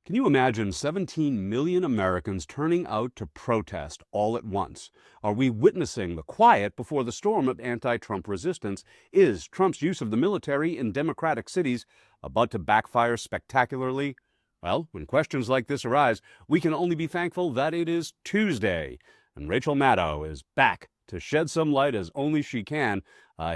Can you imagine 17 million Americans turning out to protest all at once? Are we witnessing the quiet before the storm of anti-Trump resistance? Is Trump's use of the military in democratic cities about to backfire spectacularly? Well, when questions like this arise, we can only be thankful that it is Tuesday. And Rachel Maddow is back to shed some light as only she can.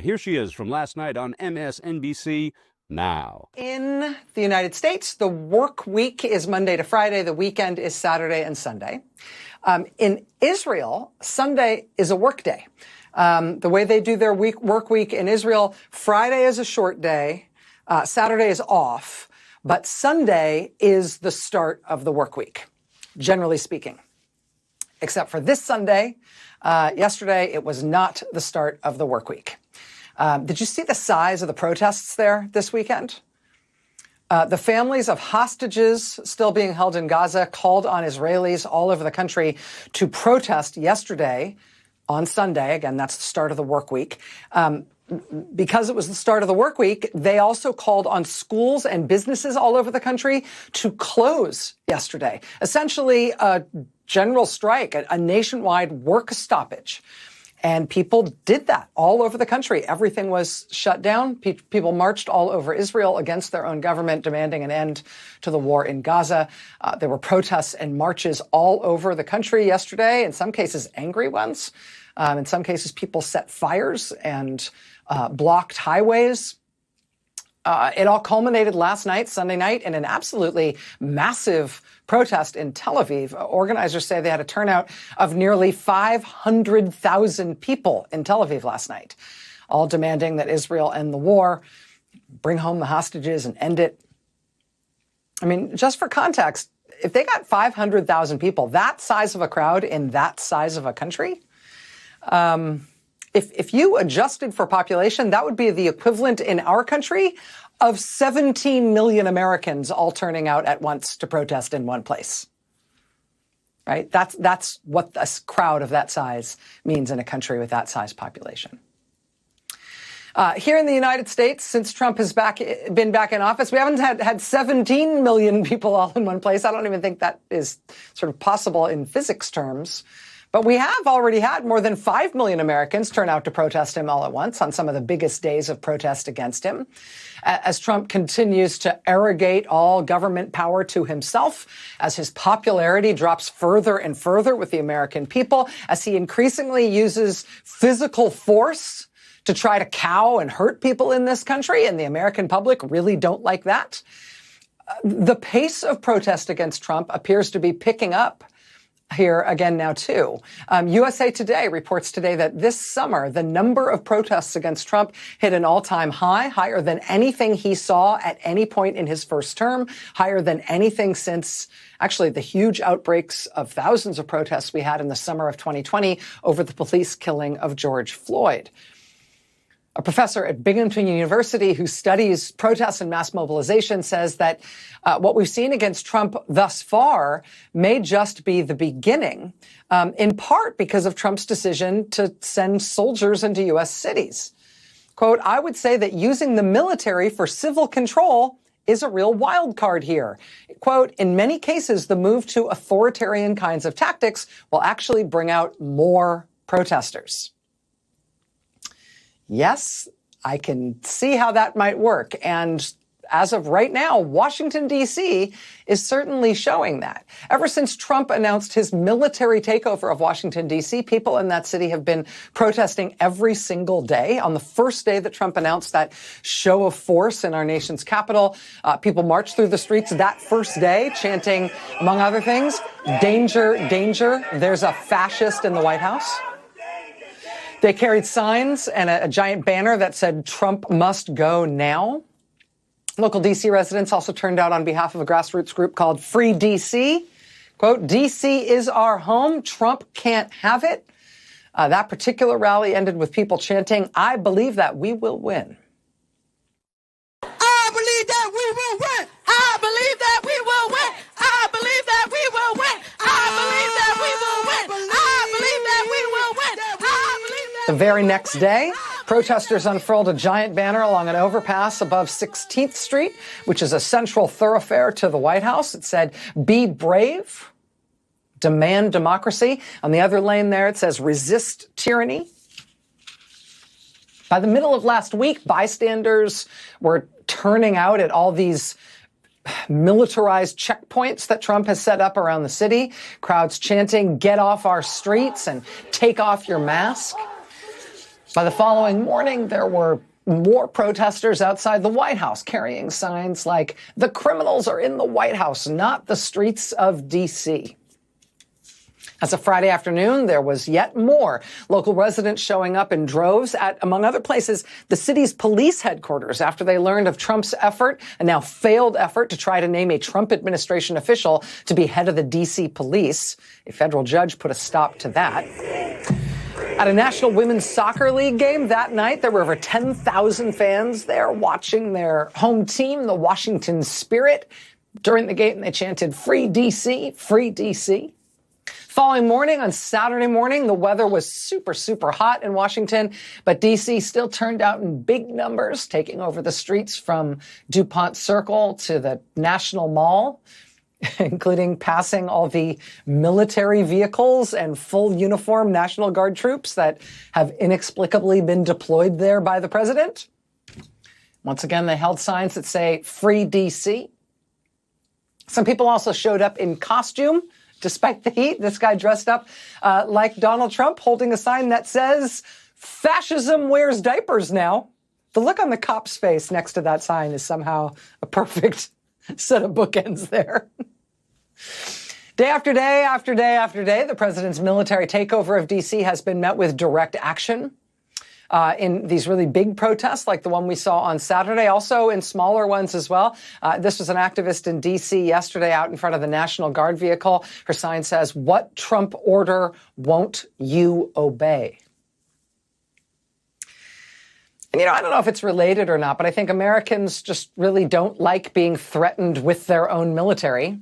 Here she is from last night on MSNBC. Now, in the United States, the work week is Monday to Friday. The weekend is Saturday and Sunday. In Israel, Sunday is a work day. The way they do their work week in Israel, Friday is a short day, Saturday is off, but Sunday is the start of the work week, generally speaking. Except for this Sunday, yesterday, it was not the start of the work week. Did you see the size of the protests there this weekend? The families of hostages still being held in Gaza called on Israelis all over the country to protest yesterday on Sunday. Again, that's the start of the work week. Because it was the start of the work week, they also called on schools and businesses all over the country to close yesterday. Essentially, a general strike, a nationwide work stoppage. And people did that all over the country. Everything was shut down. People marched all over Israel against their own government, demanding an end to the war in Gaza. There were protests and marches all over the country yesterday, in some cases angry ones. In some cases, people set fires and blocked highways. It all culminated last night, Sunday night, in an absolutely massive protest in Tel Aviv. Organizers say they had a turnout of nearly 500,000 people in Tel Aviv last night, all demanding that Israel end the war, bring home the hostages and end it. I mean, just for context, if they got 500,000 people, that size of a crowd in that size of a country, if you adjusted for population, that would be the equivalent in our country of 17 million Americans all turning out at once to protest in one place. Right? That's what a crowd of that size means in a country with that size population. Here in the United States, since Trump has been back in office, we haven't had 17 million people all in one place. I don't even think that is sort of possible in physics terms. But we have already had more than 5 million Americans turn out to protest him all at once on some of the biggest days of protest against him. As Trump continues to arrogate all government power to himself, as his popularity drops further and further with the American people, as he increasingly uses physical force to try to cow and hurt people in this country, and the American public really don't like that. The pace of protest against Trump appears to be picking up here again now, too. USA Today reports today that this summer, the number of protests against Trump hit an all-time high, higher than anything he saw at any point in his first term, higher than anything since actually the huge outbreaks of thousands of protests we had in the summer of 2020 over the police killing of George Floyd. A professor at Binghamton University who studies protests and mass mobilization says that what we've seen against Trump thus far may just be the beginning, in part because of Trump's decision to send soldiers into U.S. cities. Quote, I would say that using the military for civil control is a real wild card here. Quote, in many cases, the move to authoritarian kinds of tactics will actually bring out more protesters. Yes, I can see how that might work. And as of right now, Washington, D.C. is certainly showing that. Ever since Trump announced his military takeover of Washington, D.C., people in that city have been protesting every single day. On the first day that Trump announced that show of force in our nation's capital, people marched through the streets that first day, chanting, among other things, danger, danger, there's a fascist in the White House. They carried signs and a giant banner that said, Trump must go now. Local D.C. residents also turned out on behalf of a grassroots group called Free D.C. Quote, D.C. is our home. Trump can't have it. That particular rally ended with people chanting, I believe that we will win. I believe that we will win. I believe that we will win. I believe that we will win. I believe that we will win. I believe that we will win. The very next day, Protesters unfurled a giant banner along an overpass above 16th Street, which is a central thoroughfare to the White House. It said, "Be brave, demand democracy." On the other lane there, it says, "Resist tyranny." By the middle of last week, bystanders were turning out at all these militarized checkpoints that Trump has set up around the city, crowds chanting, "Get off our streets" and "Take off your mask." By the following morning, there were more protesters outside the White House carrying signs like, "The criminals are in the White House, not the streets of D.C." As of Friday afternoon, there was yet more local residents showing up in droves at, among other places, the city's police headquarters after they learned of Trump's effort, a now failed effort to try to name a Trump administration official to be head of the D.C. police. A federal judge put a stop to that. At a National Women's Soccer League game that night, there were over 10,000 fans there watching their home team, the Washington Spirit. During the game, they chanted, "Free D.C., free D.C." Following morning, on Saturday morning, the weather was super, super hot in Washington, but D.C. still turned out in big numbers, taking over the streets from DuPont Circle to the National Mall, including passing all the military vehicles and full uniform National Guard troops that have inexplicably been deployed there by the president. Once again, they held signs that say, "Free D.C." Some people also showed up in costume. Despite the heat, this guy dressed up like Donald Trump, holding a sign that says, "Fascism wears diapers now." The look on the cop's face next to that sign is somehow a perfect set of bookends there. Day after day after day after day, the president's military takeover of D.C. has been met with direct action. In these really big protests like the one we saw on Saturday, also in smaller ones as well. This was an activist in D.C. yesterday out in front of the National Guard vehicle. Her sign says, "What Trump order won't you obey?" And, I don't know if it's related or not, but I think Americans just really don't like being threatened with their own military.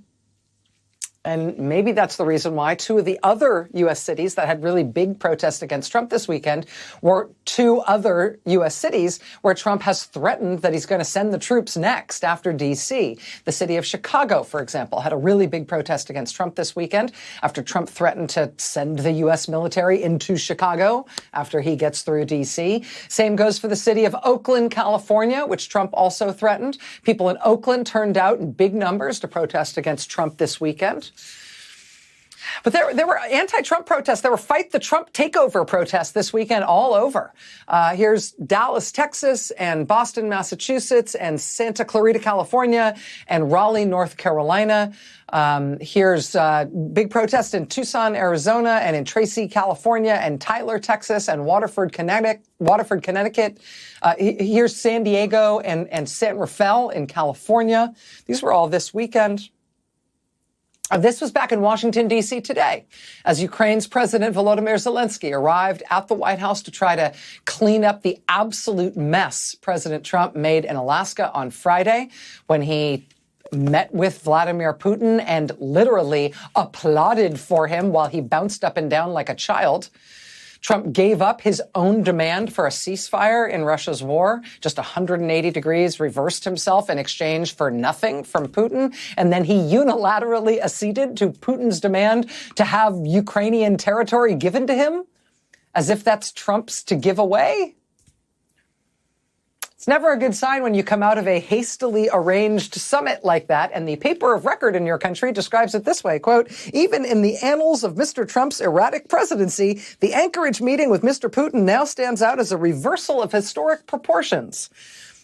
And maybe that's the reason why two of the other U.S. cities that had really big protests against Trump this weekend were two other U.S. cities where Trump has threatened that he's going to send the troops next after D.C. The city of Chicago, for example, had a really big protest against Trump this weekend after Trump threatened to send the U.S. military into Chicago after he gets through D.C. Same goes for the city of Oakland, California, which Trump also threatened. People in Oakland turned out in big numbers to protest against Trump this weekend. But there were anti-Trump protests. There were fight the Trump takeover protests this weekend all over. Here's Dallas, Texas, and Boston, Massachusetts, and Santa Clarita, California, and Raleigh, North Carolina. Here's big protests in Tucson, Arizona, and in Tracy, California, and Tyler, Texas, and Waterford, Connecticut. Here's San Diego and San Rafael in California. These were all this weekend. This was back in Washington, D.C. today, as Ukraine's President Volodymyr Zelensky arrived at the White House to try to clean up the absolute mess President Trump made in Alaska on Friday when he met with Vladimir Putin and literally applauded for him while he bounced up and down like a child. Trump gave up his own demand for a ceasefire in Russia's war, just 180 degrees, reversed himself in exchange for nothing from Putin, and then he unilaterally acceded to Putin's demand to have Ukrainian territory given to him, as if that's Trump's to give away. It's never a good sign when you come out of a hastily arranged summit like that, and the paper of record in your country describes it this way, quote, "Even in the annals of Mr. Trump's erratic presidency, the Anchorage meeting with Mr. Putin now stands out as a reversal of historic proportions."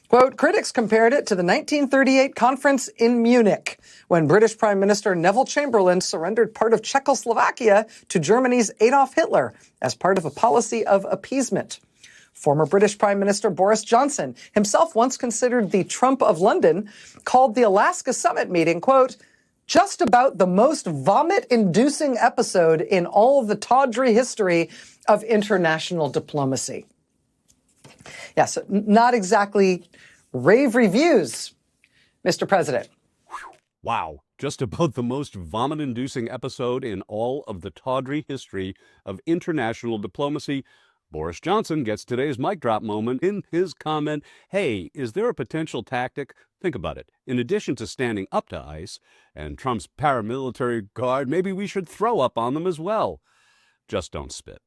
Quote, critics compared it to the 1938 conference in Munich, when British Prime Minister Neville Chamberlain surrendered part of Czechoslovakia to Germany's Adolf Hitler as part of a policy of appeasement. Former British Prime Minister Boris Johnson, himself once considered the Trump of London, called the Alaska summit meeting, quote, "just about the most vomit-inducing episode in all of the tawdry history of international diplomacy." Yeah, so not exactly rave reviews, Mr. President. Wow, just about the most vomit-inducing episode in all of the tawdry history of international diplomacy. Boris Johnson gets today's mic drop moment in his comment, hey, is there a potential tactic? Think about it. In addition to standing up to ICE and Trump's paramilitary guard, maybe we should throw up on them as well. Just don't spit.